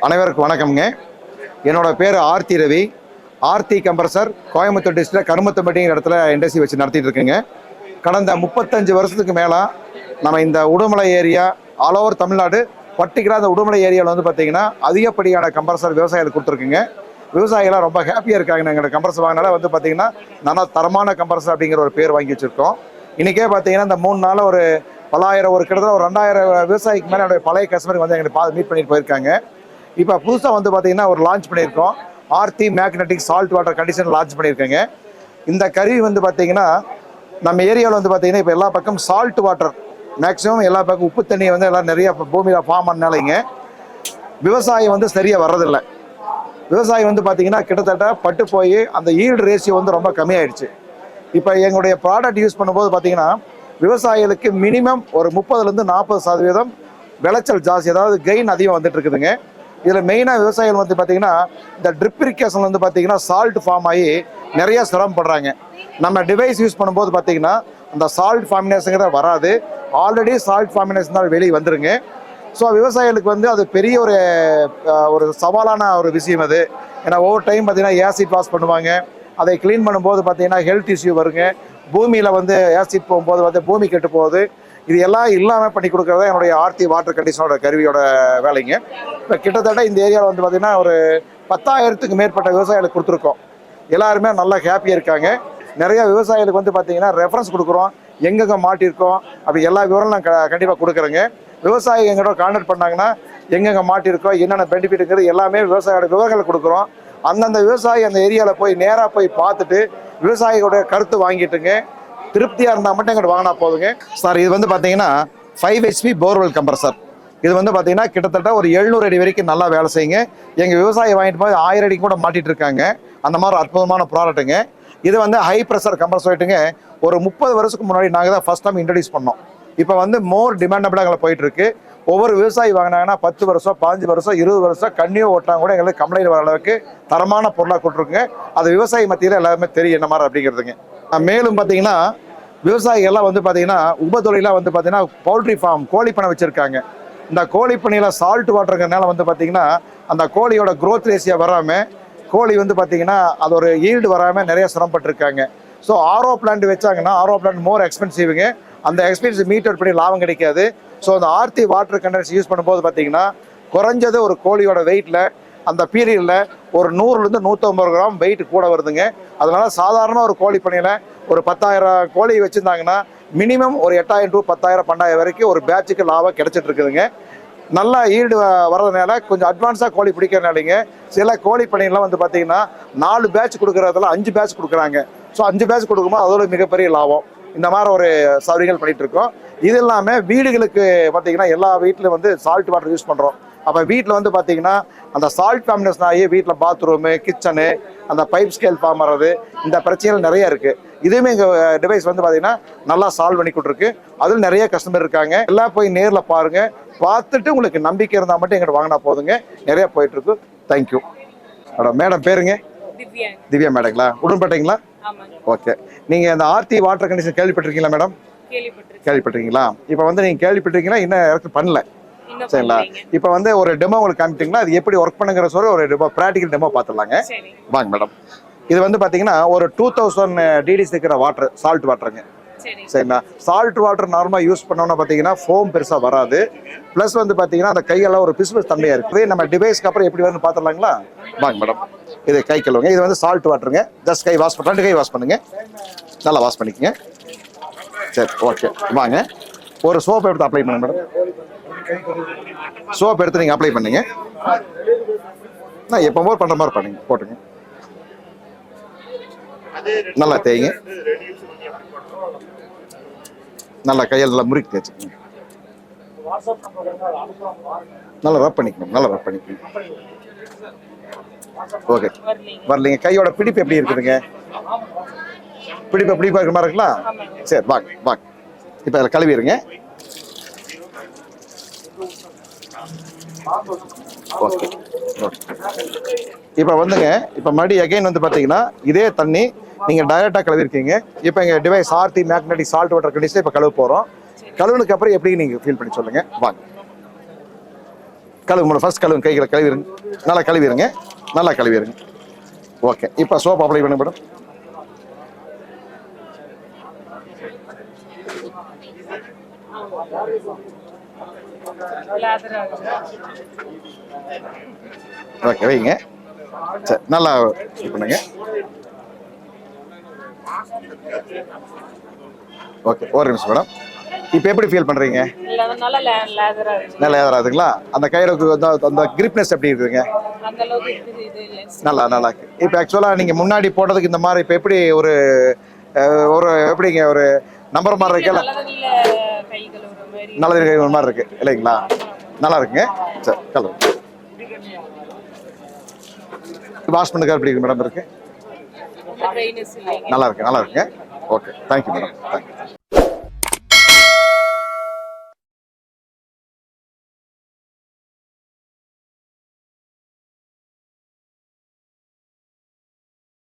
அனைவருக்கும் வணக்கம்ங்க. என்னோட பேர் ஆர்த்தி ரவி. ஆர்த்தி கம்ப்ரஸர் கோயம்புத்தூர் டிஸ்ட்ரிக்ட் கருமத்தம்பட்டிங்கிற இடத்துல இண்டஸ்ட்ரி வச்சு நடத்திட்டு இருக்குங்க. கடந்த 35 வருஷத்துக்கு மேலே நம்ம இந்த Udumalai area all over Tamil Nadu, பர்டிகுலராக இந்த உடுமலை ஏரியாவில் வந்து பார்த்தீங்கன்னா அதிகப்படியான கம்ப்ரஸர் விவசாயிகளுக்கு கொடுத்துருக்குங்க. விவசாயிகளாம் ரொம்ப ஹாப்பியாக இருக்காங்க. எங்களோட கம்ப்ரஸர் வாங்கினால வந்து பார்த்தீங்கன்னா நல்லா தரமான கம்ப்ரஸர் அப்படிங்கிற ஒரு பேர் வாங்கி வச்சுருக்கோம். இன்றைக்கே பார்த்தீங்கன்னா இந்த 3 நாள் ஒரு பல்லாயிரம், ஒரு கிட்டத்தட்ட ஒரு 2000 விவசாயிக்கு மேலே என்னுடைய பழைய கஸ்டமருக்கு வந்து எங்களுக்கு மீட் பண்ணிட்டு போயிருக்காங்க. இப்போ புதுசாக வந்து பார்த்தீங்கன்னா ஒரு லான்ச் பண்ணியிருக்கோம். Aarthi magnetic salt water condition launch பண்ணியிருக்கேங்க. இந்த கருவி வந்து பார்த்தீங்கன்னா நம்ம ஏரியாவில் வந்து பார்த்தீங்கன்னா இப்போ எல்லா பக்கம் சால்ட் வாட்டர் மேக்ஸிமம் எல்லா பக்கம் உப்பு தண்ணியை வந்து எல்லாம் நிறைய பூமியில் ஃபார்ம் பண்ணாலைங்க விவசாயம் வந்து சரியாக வர்றதில்லை. விவசாயம் வந்து பார்த்தீங்கன்னா கிட்டத்தட்ட பட்டு போய் அந்த ஈல்டு ரேஷியோ வந்து ரொம்ப கம்மியாயிடுச்சு. இப்போ எங்களுடைய ப்ராடக்ட் யூஸ் பண்ணும்போது பார்த்தீங்கன்னா விவசாயிகளுக்கு மினிமம் ஒரு 30% 40% விளைச்சல் ஜாஸ்தி, அதாவது கெயின் அதிகம் வந்துட்டு இருக்குதுங்க. இதில் மெயினாக விவசாயிகள் வந்து பார்த்தீங்கன்னா இந்த ட்ரிப் இரிகேஷன் வந்து பார்த்தீங்கன்னா சால்ட் ஃபார்ம் ஆகி நிறைய சிரமப்படுறாங்க. நம்ம டிவைஸ் யூஸ் பண்ணும்போது பார்த்தீங்கன்னா அந்த சால்ட் ஃபார்மினேஷனுங்கிறத வராது. ஆல்ரெடி சால்ட் ஃபார்மினேஷன் தான் வெளியே வந்துருங்க. ஸோ விவசாயிகளுக்கு வந்து அது பெரிய ஒரு சவாலான ஒரு விஷயம் அது. ஏன்னா ஒவ்வொரு டைம் பார்த்தீங்கன்னா ஆசிட் வாஷ் பண்ணுவாங்க. அதை க்ளீன் பண்ணும்போது பார்த்தீங்கன்னா ஹெல்த் இஷ்யூ வருங்க. பூமியில் வந்து ஆசிட் போகும்போது வந்து பூமி கெட்டு போகுது. இது எல்லாம் இல்லாமல் பண்ணி கொடுக்குறது என்னுடைய ஆர்த்தி வாட்டர் கண்டிஷனோட கருவியோட வேலைங்க. இப்போ கிட்டத்தட்ட இந்த ஏரியாவில் வந்து பார்த்திங்கன்னா ஒரு 10,000க்கு மேற்பட்ட விவசாயிகளுக்கு கொடுத்துருக்கோம். எல்லாருமே நல்லா ஹாப்பியாக இருக்காங்க. நிறைய விவசாயிகளுக்கு வந்து பார்த்திங்கன்னா ரெஃபரன்ஸ் கொடுக்குறோம், எங்கெங்கே மாட்டியிருக்கோம் அப்படி எல்லா விவரம் நான் கண்டிப்பாக கொடுக்குறேங்க. விவசாயி எங்களோட கான்டாக்ட் பண்ணாங்கன்னா எங்கெங்கே மாட்டியிருக்கோம், என்னென்ன பெனிஃபிட்டுங்கிறது எல்லாமே விவசாயியோட விவரங்களை கொடுக்குறோம். அந்தந்த விவசாயி அந்த ஏரியாவில் போய் நேராக போய் பார்த்துட்டு விவசாயியோட கருத்து வாங்கிட்டுங்க திருப்தியாக இருந்தால் மட்டும் எங்கிட்ட வாங்கினா போதுங்க. சார் இது வந்து பார்த்தீங்கன்னா 5 HP போர்வெல் கம்ப்ரஸர். இது வந்து பார்த்தீங்கன்னா கிட்டத்தட்ட ஒரு 700 அடி வரைக்கும் நல்லா வேலை செய்யுங்க. எங்கள் விவசாயி வாங்கிட்டு போய் 1000 அடிக்கு கூட மாட்டிட்டு இருக்காங்க. அந்த மாதிரி அற்புதமான ப்ராடக்ட்டுங்க. இது வந்து ஹை ப்ரெஷர் கம்ப்ரஸர் ஆகிட்டுங்க. ஒரு 30 வருஷத்துக்கு முன்னாடி நாங்கள் தான் ஃபர்ஸ்ட் டைம் இன்ட்ரடியூஸ் பண்ணோம். இப்போ வந்து மோர் டிமாண்டபிளாக எங்களை போயிட்டுருக்கு. ஒவ்வொரு விவசாயி வாங்கினாங்கன்னா 10 வருஷம் 15 வருஷம் 20 வருஷம் கண்ணியோ ஓட்டினா கூட எங்களுக்கு கம்ப்ளைண்ட் வர அளவுக்கு தரமான பொருளாக கொடுத்துருக்குங்க. அது விவசாயி மத்தியில் எல்லாருமே தெரியும் என்ன மாதிரி அப்படிங்கிறதுங்க. மேலும் பார்த்தீங்கன்னா விவசாயிகள்லாம் வந்து பார்த்தீங்கன்னா உபத்தொழிலாக வந்து பார்த்தீங்கன்னா பவுல்ட்ரி ஃபார்ம் கோழி பண்ணை வச்சுருக்காங்க. இந்த கோழி பண்ணையில் சால்ட் வாட்டருங்கிறதுனால வந்து பார்த்தீங்கன்னா அந்த கோழியோட க்ரோத் ரேஷியோ வராமல் கோழி வந்து பார்த்தீங்கன்னா அது ஒரு ஈல்டு வராமல் நிறைய சிரமப்பட்டிருக்காங்க. ஸோ ஆர்ஓ பிளான்ட் வச்சாங்கன்னா ஆர்ஓ பிளான்ட் மோர் எக்ஸ்பென்சிவுங்க. அந்த எக்ஸ்பென்சிவ் மீட் அவுட் பண்ணி லாபம் கிடைக்காது. ஸோ அந்த ஆர்த்தி வாட்டர் கண்டென்ஸ் யூஸ் பண்ணும்போது பார்த்தீங்கன்னா குறைஞ்சது ஒரு கோழியோட வெயிட்டில் அந்த பீரியடில் ஒரு 100லேருந்து 150 கிராம் வெயிட் கூட வருதுங்க. அதனால் சாதாரண ஒரு கோழி பண்ணையில் ஒரு 10,000 கோழி வச்சுருந்தாங்கன்னா மினிமம் ஒரு 8,000 to 10,000 12,000 வரைக்கும் ஒரு பேட்சுக்கு லாபம் கிடைச்சிட்டு இருக்குதுங்க. நல்லா ஈல்டு வர்றதுனால கொஞ்சம் அட்வான்ஸாக கோழி பிடிக்கிறனாலிங்க சில கோழி பண்ணைகள்லாம் வந்து பார்த்தீங்கன்னா 4 பேட்ச் கொடுக்குறதுல 5 பேட்ச் கொடுக்குறாங்க. ஸோ 5 பேட்ச் கொடுக்கும்போது அதோட மிகப்பெரிய லாபம். இந்த மாதிரி ஒரு சௌகரியங்கள் பண்ணிகிட்டு இருக்கோம். இது இல்லாமல் வீடுகளுக்கு பார்த்தீங்கன்னா எல்லா வீட்டிலும் வந்து சால்ட் வாட்டர் யூஸ் பண்ணுறோம். அப்போ வீட்டில் வந்து பார்த்தீங்கன்னா அந்த சால்ட் ஃபார்மினேஷன் ஆகி வீட்டில் பாத்ரூமு, கிச்சனு, அந்த பைப் ஸ்கேல் ஃபார்ம் வர்றது, இந்த பிரச்சனைகள் நிறைய இருக்குது. இதுவுமே எங்கள் டிவைஸ் வந்து பார்த்தீங்கன்னா நல்லா சால்வ் பண்ணி கொடுத்துருக்கு. அதில் நிறைய கஸ்டமர் இருக்காங்க. எல்லாம் போய் நேரில் பாருங்கள். பார்த்துட்டு உங்களுக்கு நம்பிக்கை இருந்தால் மட்டும் எங்கிட்ட வாங்கினா போதுங்க. நிறைய போயிட்டுருக்கு. தேங்க்யூ. மேடம் பேருங்க? திவ்யா மேடங்களா? உடன்பட்டீங்களா? ஓகே. நீங்கள் இந்த ஆர்த்தி வாட்டர் கண்டிஷன் கேள்விப்பட்டிருக்கீங்களா மேடம்? கேள்விப்பட்டிருக்கீங்களா? இப்போ வந்து நீங்கள் கேள்விப்பட்டிருக்கீங்களா? இன்னும் யாருக்கும் பண்ணல சரிங்களா? இப்போ வந்து ஒரு டெமோ உங்களுக்கு காமிட்டிங்களா? அது எப்படி ஒர்க் பண்ணுங்கிற சொல்லி ஒரு டெமோ ப்ராக்டிக்கல் டெமோ பார்த்துடலாங்க. வாங்க மேடம். இது வந்து பார்த்தீங்கன்னா ஒரு 2000 டிடிஸ் இருக்கிற வாட்டர் சால்ட் வாட்டருங்க. சரிங்களா? சால்ட் வாட்டர் நார்மலாக யூஸ் பண்ணோம்னா பார்த்தீங்கன்னா ஃபோம் பெருசாக வராது. ப்ளஸ் வந்து பார்த்தீங்கன்னா அந்த கையெல்லாம் ஒரு பிசுபிசு தன்மையாக இருக்குது. நம்ம டிவைஸ்க்கு அப்புறம் எப்படி வந்து பார்த்துடலாங்களா? வாங்க மேடம். இது கை கழுவுங்க. இது வந்து சால்ட் வாட்டருங்க. ஜஸ்ட் கை வாஷ் பண்ண 2 கை வாஷ் பண்ணுங்க. நல்லா வாஷ் பண்ணிக்கங்க. சரி ஓகே. வாங்க. ஒரு சோப் எடுத்து அப்ளை பண்ணுங்க மேடம். சோப் எடுத்து நீங்கள் அப்ளை பண்ணுங்க. நான் எப்போ போல் பண்ணுற மாதிரி பண்ணுங்க. போட்டுங்க. நல்லா தேய்ங்க. நல்லா கையில் நல்லா முறுக்கி தேய்ச்சிக்கணும். நல்லா ரப் பண்ணிக்கணும். நல்லா ரப் பண்ணிக்கணும். ஓகே. வரலீங்க. கையோட பிடிப்பு எப்படி இருக்குதுங்க? பிடிப்பாக இருக்கிற மாதிரி இருக்குங்களா? சரி வாங்க வாங்க. இப்போ அதில் கழுவிடுங்க. Okay okay. இப்போ வந்துங்க இப்போ மறுபடியும் அகைன் வந்து பார்த்தீங்கன்னா இதே தண்ணி நீங்கள் டைரெக்டாக கழுவிருக்கீங்க. இப்போ எங்கள் device Aarthi magnetic salt water condition இப்போ கழுவ போகிறோம். கழுவுனுக்கு அப்புறம் எப்படி நீங்கள் ஃபீல் பண்ணி சொல்லுங்கள். வாங்க. கழுவு ஃபர்ஸ்ட் கழுவு, கைகளை கழுவிடுங்க, நல்லா கழுவிடுங்க, நல்லா கழுவிடுங்க. ஓகே, இப்போ சோப் அப்ளை பண்ணுங்க மேடம். ஓகே, வைங்க. சரி, நல்லா இது பண்ணுங்க. ஓகே, ஒரு நிமிஷம் மேடம். இப்போ எப்படி ஃபீல் பண்றீங்க? நல்லா லேதராதுங்களா? அந்த கயிறுக்கு அந்த கிரிப்னஸ் எப்படி இருக்குதுங்க? நல்லா நல்லா இருக்கு. இப்போ ஆக்சுவலாக நீங்கள் முன்னாடி போட்டதுக்கு இந்த மாதிரி இப்போ எப்படி ஒரு ஒரு எப்படிங்க ஒரு நம்பர் மாதிரி இருக்கல? நல்ல கை மாதிரி இருக்கு இல்லைங்களா? நல்லா இருக்குங்க. சரி, கலர் வாஷ் பண்ணுறது எப்படி இருக்கு மேடம்? இருக்கு, நல்லா இருக்கு, நல்லா இருக்குங்க. Okay, thank you madam, thank you.